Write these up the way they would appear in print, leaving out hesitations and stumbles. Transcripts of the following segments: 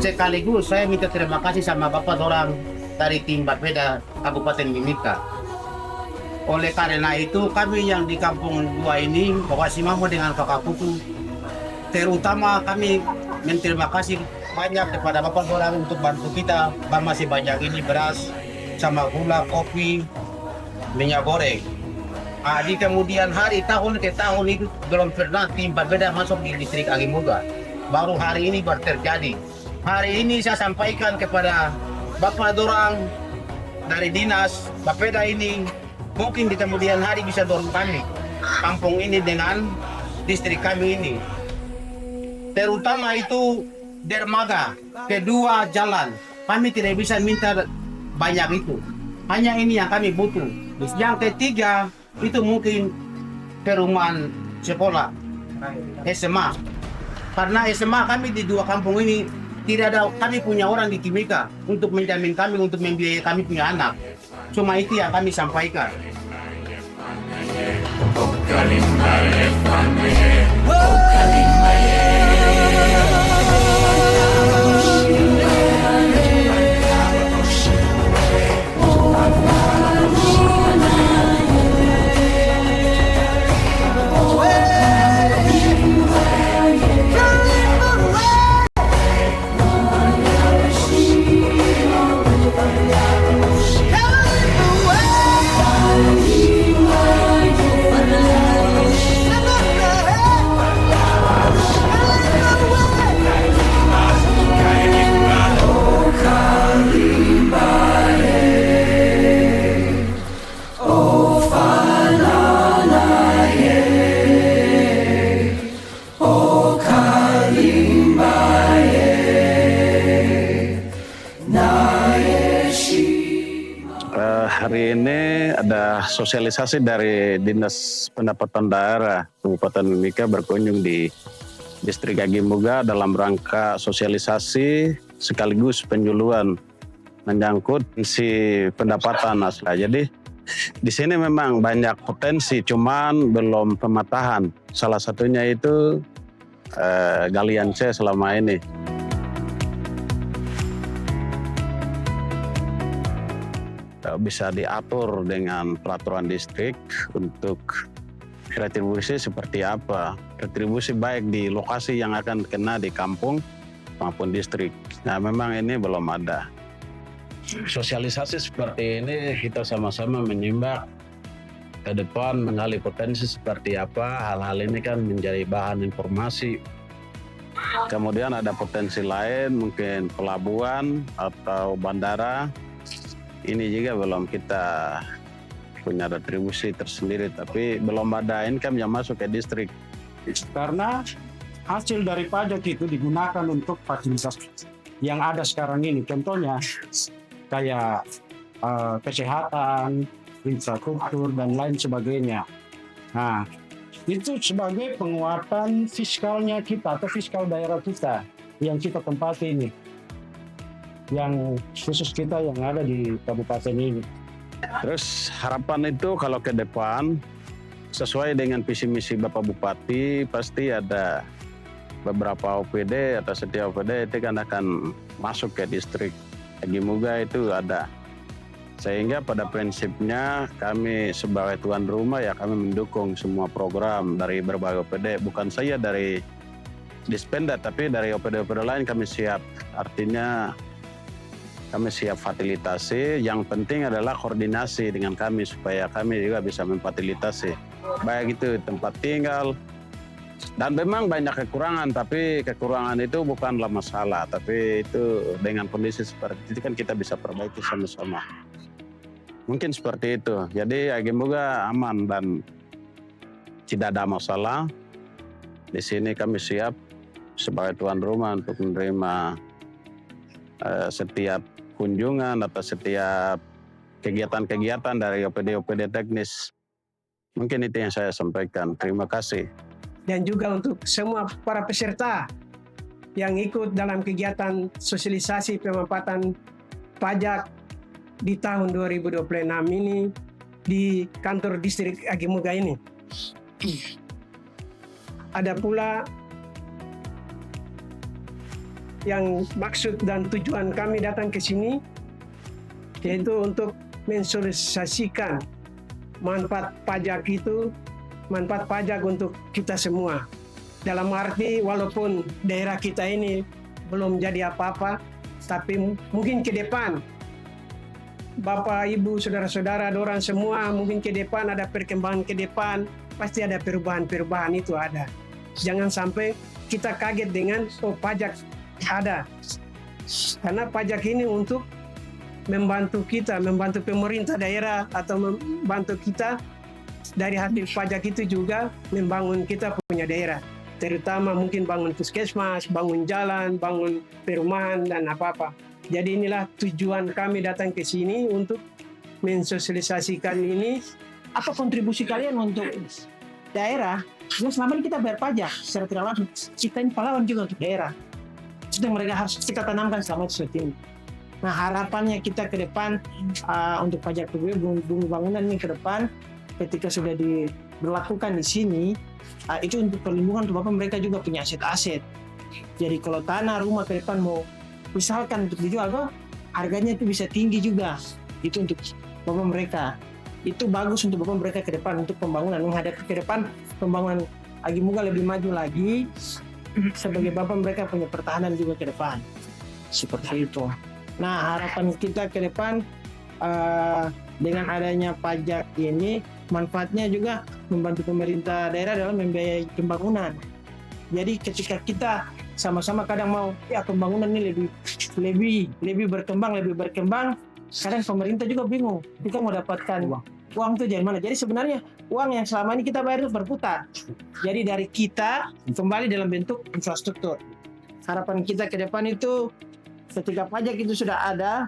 Sekaligus saya minta terima kasih sama Bapak orang dari tim Bapeda Kabupaten Mimika. Oleh karena itu kami yang di Kampung 2 ini, Bapak Simamo dengan Kakak Putu, terutama kami berterima kasih banyak kepada Bapak orang untuk bantu kita. Masih banyak ini beras, sama gula, kopi, minyak goreng. Di kemudian hari tahun ke tahun itu belum pernah tim Bapeda masuk di distrik Agimuga. Baru hari ini baru terjadi. Hari ini saya sampaikan kepada Bapak dorang dari dinas Bapeda ini, mungkin di kemudian hari bisa dorong kami kampung ini dengan distrik kami ini. Terutama itu dermaga, kedua jalan. Kami tidak bisa minta banyak itu. Hanya ini yang kami butuh. Yang ketiga itu mungkin perumahan sekolah SMA. Karena SMA kami di 2 kampung ini tidak ada, kami punya orang di Timika untuk menjamin kami, untuk membiayai kami punya anak. Cuma itu yang kami sampaikan. Hari ini ada sosialisasi dari Dinas Pendapatan Daerah Kabupaten Mimika berkunjung di distrik Agimuga dalam rangka sosialisasi sekaligus penyuluhan menyangkut si pendapatan asli. Jadi di sini memang banyak potensi, cuman belum pematahan. Salah satunya itu galian C selama ini. Bisa diatur dengan peraturan distrik untuk retribusi seperti apa. Retribusi baik di lokasi yang akan kena di kampung maupun distrik. Nah, memang ini belum ada. Sosialisasi seperti ini kita sama-sama menyimak ke depan menggali potensi seperti apa. Hal-hal ini kan menjadi bahan informasi. Kemudian ada potensi lain, mungkin pelabuhan atau bandara. Ini juga belum kita punya retribusi tersendiri, tapi belum ada income yang masuk ke distrik. Karena hasil dari pajak itu digunakan untuk fasilitas yang ada sekarang ini. Contohnya kayak kesehatan, infrastruktur, dan lain sebagainya. Nah, itu sebagai penguatan fiskalnya kita atau fiskal daerah kita yang kita tempati ini. Yang khusus kita yang ada di kabupaten ini. Terus harapan itu kalau ke depan sesuai dengan visi misi Bapak Bupati, pasti ada beberapa OPD atau setiap OPD itu kan akan masuk ke distrik Agimuga. Itu ada Sehingga pada prinsipnya kami sebagai tuan rumah ya kami mendukung semua program dari berbagai OPD, bukan saja dari Dispenda tapi dari OPD-OPD lain kami siap. Artinya kami siap fasilitasi, yang penting adalah koordinasi dengan kami supaya kami juga bisa memfasilitasi. Baik itu tempat tinggal, dan memang banyak kekurangan, tapi kekurangan itu bukanlah masalah, tapi itu dengan kondisi seperti itu kan kita bisa perbaiki sama-sama. Mungkin seperti itu, jadi Agimuga aman dan tidak ada masalah. Di sini kami siap sebagai tuan rumah untuk menerima setiap kunjungan atau setiap kegiatan-kegiatan dari OPD-OPD teknis. Mungkin itu yang saya sampaikan. Terima kasih. Dan juga untuk semua para peserta yang ikut dalam kegiatan sosialisasi pemanfaatan pajak di tahun 2026 ini di kantor distrik Agimuga ini. Ada pula yang maksud dan tujuan kami datang ke sini yaitu untuk mensosialisasikan manfaat pajak itu, manfaat pajak untuk kita semua. Dalam arti walaupun daerah kita ini belum jadi apa-apa, tapi mungkin ke depan Bapak, Ibu, saudara-saudara, dorang semua mungkin ke depan ada perkembangan ke depan, pasti ada perubahan-perubahan itu ada. Jangan sampai kita kaget dengan pajak ada. Karena pajak ini untuk membantu kita, membantu pemerintah daerah atau membantu kita dari hasil pajak itu juga membangun kita punya daerah. Terutama mungkin bangun puskesmas, bangun jalan, bangun perumahan dan apa-apa. Jadi inilah tujuan kami datang ke sini untuk mensosialisasikan ini. Apa kontribusi kalian untuk daerah? Ya selama ini kita bayar pajak secara tidak langsung. Kita ini pahlawan juga untuk daerah. Itu yang mereka harus kita tanamkan selama itu seperti ini. Nah harapannya kita ke depan untuk pajak bumi bangunan ini ke depan ketika sudah diberlakukan di sini itu untuk perlindungan untuk bapak mereka juga punya aset-aset. Jadi kalau tanah rumah ke depan mau misalkan untuk dijual harganya itu bisa tinggi juga. Itu untuk bapak mereka. Itu bagus untuk bapak mereka ke depan untuk pembangunan menghadapi ke depan pembangunan Agimuga lebih maju lagi. Sebagai bapak mereka punya pertahanan juga ke depan seperti itu. Nah harapan kita ke depan dengan adanya pajak ini manfaatnya juga membantu pemerintah daerah dalam membiayai pembangunan. Jadi ketika kita sama-sama kadang mau pembangunan ini lebih berkembang, kadang pemerintah juga bingung kita mau dapatkan uang itu dari mana. Jadi sebenarnya uang yang selama ini kita bayar itu berputar. Jadi dari kita kembali dalam bentuk infrastruktur. Harapan kita ke depan itu ketika pajak itu sudah ada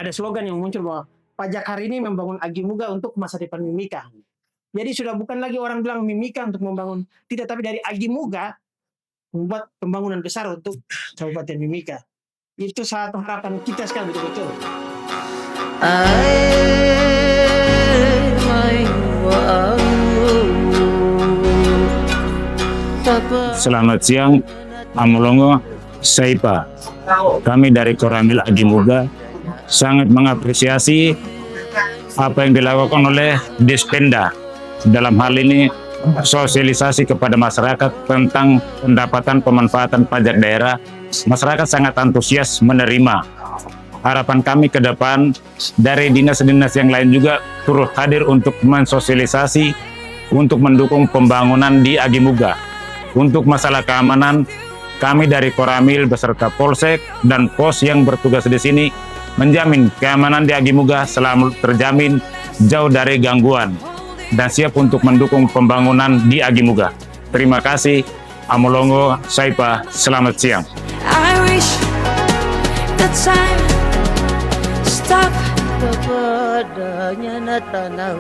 slogan yang muncul bahwa pajak hari ini membangun Agimuga untuk masa depan Mimika. Jadi sudah bukan lagi orang bilang Mimika untuk membangun, tidak, tapi dari Agimuga membuat pembangunan besar untuk Kabupaten Mimika. Itu satu harapan kita sekarang betul-betul. Selamat siang, Amolongo, Saipa. Kami dari Koramil Agimuga sangat mengapresiasi apa yang dilakukan oleh Dispenda. Dalam hal ini sosialisasi kepada masyarakat tentang pendapatan pemanfaatan pajak daerah. Masyarakat sangat antusias menerima. Harapan kami ke depan dari dinas-dinas yang lain juga turut hadir untuk mensosialisasi untuk mendukung pembangunan di Agimuga. Untuk masalah keamanan, kami dari Koramil beserta Polsek dan Pos yang bertugas di sini menjamin keamanan di Agimuga selalu terjamin, jauh dari gangguan, dan siap untuk mendukung pembangunan di Agimuga. Terima kasih. Amolongo, Saipa, selamat siang. I wish the time stop. Kepadanya na tanah